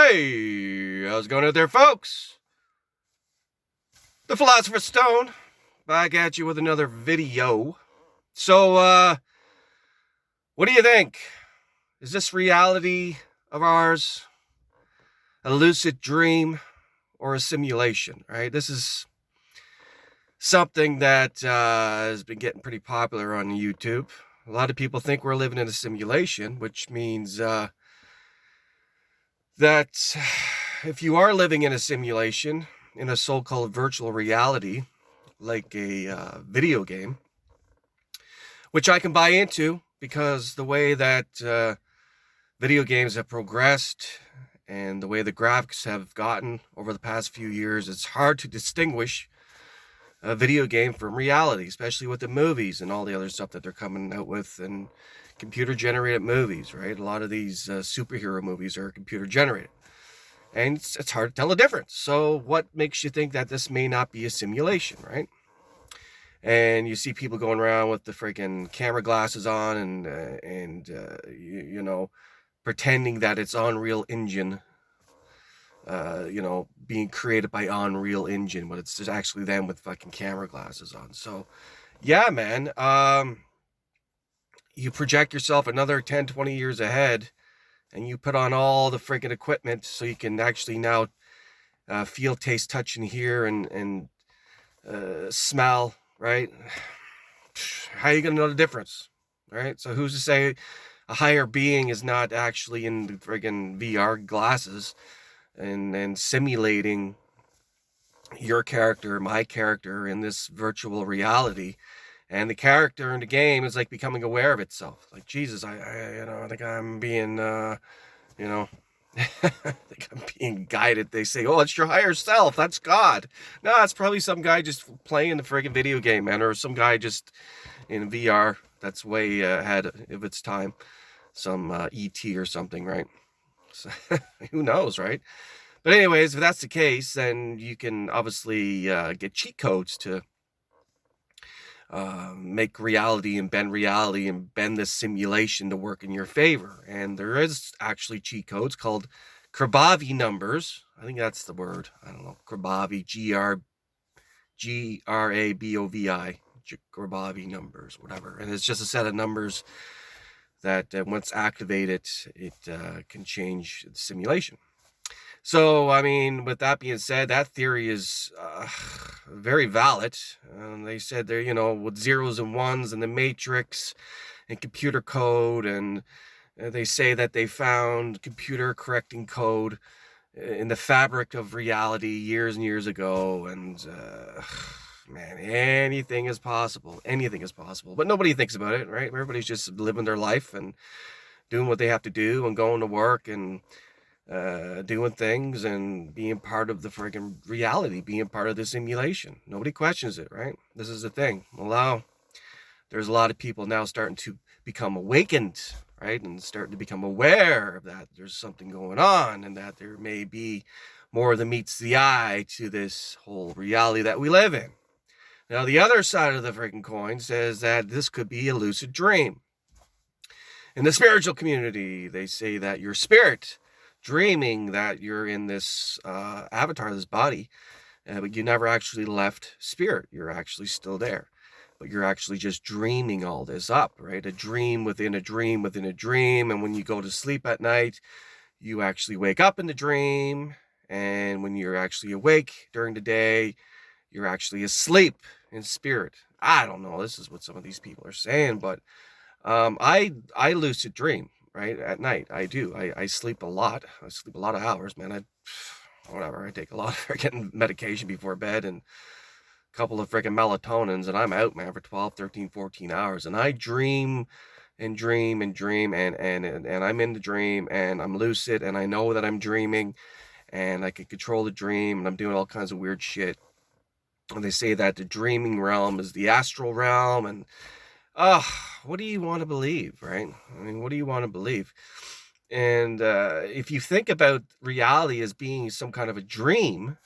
Hey, how's it going out there, folks? The Philosopher's Stone, back at you with another video. So, what do you think? Is this reality of ours a lucid dream or a simulation, right? This is something that has been getting pretty popular on YouTube. A lot of people think we're living in a simulation, which means that if you are living in a simulation, in a so-called virtual reality, like a video game, which I can buy into because the way that video games have progressed and the way the graphics have gotten over the past few years, it's hard to distinguish a video game from reality, especially with the movies and all the other stuff that they're coming out with and computer-generated movies, right? A lot of these superhero movies are computer-generated. And it's hard to tell the difference. So what makes you think that this may not be a simulation, right? And you see people going around with the freaking camera glasses on and you know, pretending that it's Unreal Engine, being created by Unreal Engine, but it's just actually them with fucking camera glasses on. So, yeah, man, you project yourself another 10, 20 years ahead, and you put on all the freaking equipment so you can actually now feel, taste, touch, and hear and smell, right? How are you going to know the difference, right? So who's to say a higher being is not actually in the friggin' VR glasses and simulating your character, my character in this virtual reality, and the character in the game is like becoming aware of itself. Like, Jesus, I think I'm being, I think I'm being guided. They say, oh, it's your higher self. That's God. No, it's probably some guy just playing the friggin' video game, man, or some guy just in VR that's way ahead of its time. Some ET or something, right? So, who knows, right? But anyways, if that's the case, then you can obviously get cheat codes to make reality and bend this simulation to work in your favor. And there is actually cheat codes called Grabovi numbers. I think that's the word. I don't know. Grabovi, Grabovi, Grabovi numbers, whatever. And it's just a set of numbers that once activated, it can change the simulation. So, I mean, with that being said, that theory is very valid. They said they're, with zeros and ones and the matrix and computer code, and they say that they found computer correcting code in the fabric of reality years and years ago. And, man, anything is possible. Anything is possible. But nobody thinks about it, right? Everybody's just living their life and doing what they have to do and going to work and doing things and being part of the friggin' reality, being part of the simulation. Nobody questions it, right? This is the thing. Well, now there's a lot of people now starting to become awakened, right? And starting to become aware of that there's something going on and that there may be more than meets the eye to this whole reality that we live in. Now, the other side of the freaking coin says that this could be a lucid dream. In the spiritual community, they say that your spirit dreaming that you're in this avatar, this body, but you never actually left spirit. You're actually still there, but you're actually just dreaming all this up, right? A dream within a dream within a dream. And when you go to sleep at night, you actually wake up in the dream. And when you're actually awake during the day, you're actually asleep in spirit. I don't know. This is what some of these people are saying, but I lucid dream. Right at night, I do. I sleep a lot. I sleep a lot of hours, man. I take a lot of freaking medication before bed and a couple of freaking melatonins, and I'm out, man, for 12, 13, 14 hours. And I dream and dream and dream, and I'm in the dream, and I'm lucid, and I know that I'm dreaming, and I can control the dream, and I'm doing all kinds of weird shit. And they say that the dreaming realm is the astral realm, and what do you want to believe, right? I mean, what do you want to believe? And if you think about reality as being some kind of a dream,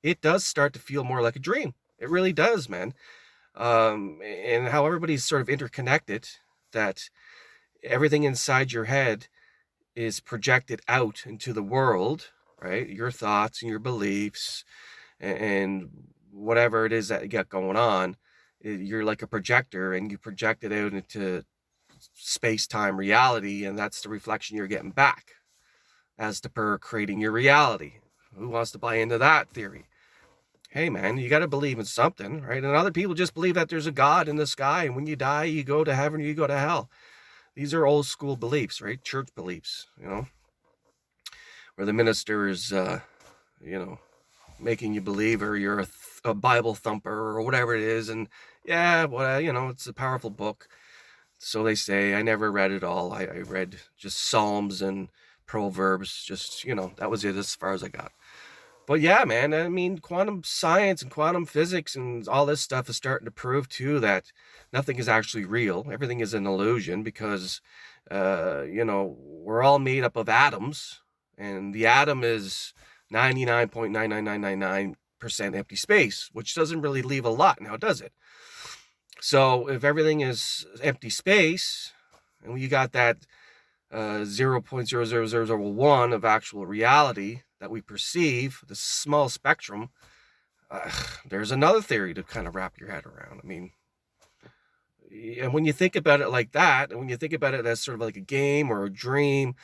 it does start to feel more like a dream. It really does, man. And how everybody's sort of interconnected, that everything inside your head is projected out into the world, right? Your thoughts and your beliefs and whatever it is that you got going on, you're like a projector, and you project it out into space-time reality, and that's the reflection you're getting back as to per creating your reality. Who wants to buy into that theory? Hey man, you got to believe in something, right? And other people just believe that there's a God in the sky, and when you die, you go to heaven or you go to hell. These are old school beliefs, right? Church beliefs, where the minister is, making you believe, or you're a Bible thumper or whatever it is. And yeah, well, it's a powerful book. So they say. I never read it all. I read just Psalms and Proverbs. Just, that was it as far as I got. But yeah, man, I mean, quantum science and quantum physics and all this stuff is starting to prove too that nothing is actually real. Everything is an illusion because, we're all made up of atoms, and the atom is 99.99999% empty space, which doesn't really leave a lot now, does it? So if everything is empty space, and you got that 0.00001 of actual reality that we perceive, the small spectrum, there's another theory to kind of wrap your head around. I mean, and when you think about it like that, and when you think about it as sort of like a game or a dream,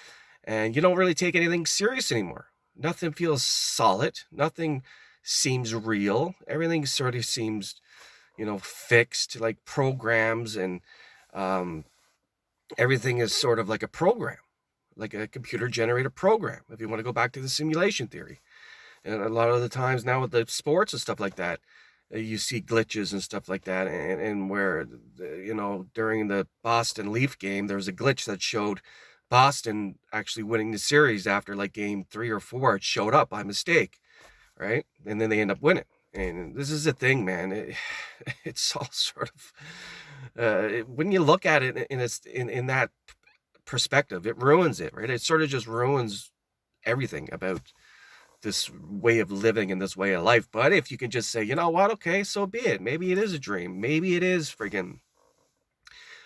and you don't really take anything serious anymore, nothing feels solid, nothing seems real, everything sort of seems, fixed, like programs, and everything is sort of like a program, like a computer generated program, if you want to go back to the simulation theory. And a lot of the times now with the sports and stuff like that, you see glitches and stuff like that. And where, during the Boston Leaf game, there was a glitch that showed Boston actually winning the series after like game 3 or 4. It showed up by mistake, right? And then they end up winning. And this is the thing, man. It's all sort of, when you look at it in that perspective, it ruins it, right? It sort of just ruins everything about this way of living and this way of life. But if you can just say, you know what, okay, so be it. Maybe it is a dream. Maybe it is friggin'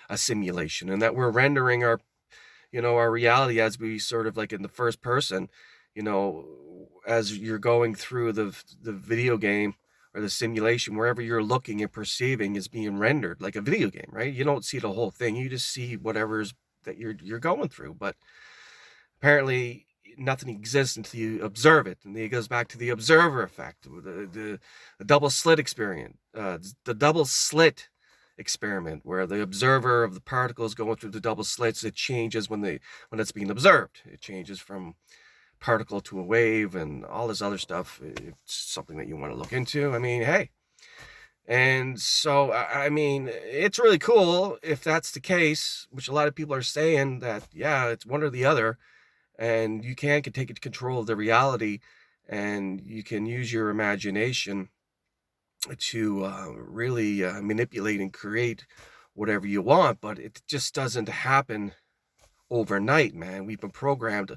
a simulation, and that we're rendering our reality as we sort of like in the first person, as you're going through the video game or the simulation, wherever you're looking and perceiving is being rendered like a video game, right? You don't see the whole thing. You just see whatever's that you're going through. But apparently nothing exists until you observe it. And it goes back to the observer effect, the double slit experiment, experiment, where the observer of the particles going through the double slits, it changes when it's being observed. It changes from particle to a wave and all this other stuff. It's something that you want to look into. I mean, hey. And so, I mean, it's really cool if that's the case, which a lot of people are saying that, yeah, it's one or the other, and you can take control of the reality, and you can use your imagination to really manipulate and create whatever you want. But it just doesn't happen overnight, man. We've been programmed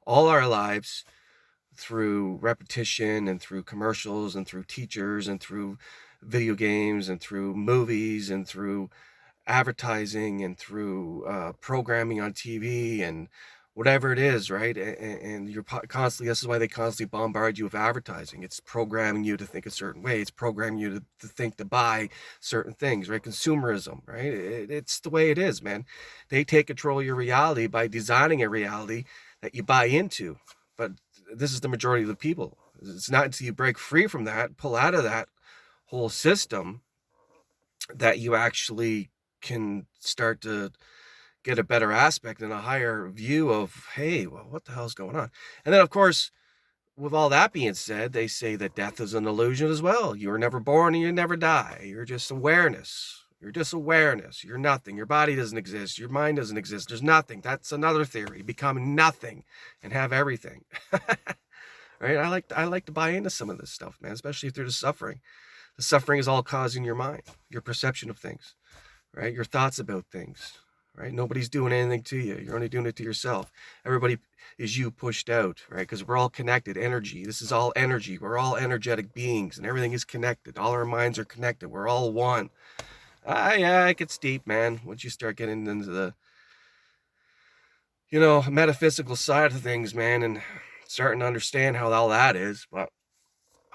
all our lives through repetition and through commercials and through teachers and through video games and through movies and through advertising and through programming on TV and whatever it is, right? And you're constantly, this is why they constantly bombard you with advertising. It's programming you to think a certain way. It's programming you to think, to buy certain things, right? Consumerism, right? It's the way it is, man. They take control of your reality by designing a reality that you buy into. But this is the majority of the people. It's not until you break free from that, pull out of that whole system, that you actually can start to get a better aspect and a higher view of, hey, well, what the hell's going on? And then, of course, with all that being said, they say that death is an illusion as well. You were never born and you never die. You're just awareness. You're just awareness. You're nothing. Your body doesn't exist. Your mind doesn't exist. There's nothing. That's another theory. Become nothing and have everything. Right? I like to buy into some of this stuff, man, especially through the suffering. The suffering is all causing your mind, your perception of things, right? Your thoughts about things. Right? Nobody's doing anything to you. You're only doing it to yourself. Everybody is you pushed out, right? Because we're all connected. Energy. This is all energy. We're all energetic beings, and everything is connected. All our minds are connected. We're all one. Yeah, it gets deep, man. Once you start getting into the, metaphysical side of things, man, and starting to understand how all that is. But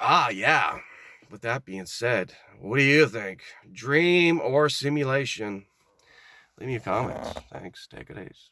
yeah. With that being said, what do you think? Dream or simulation? Leave me a comment. Thanks. Take it easy.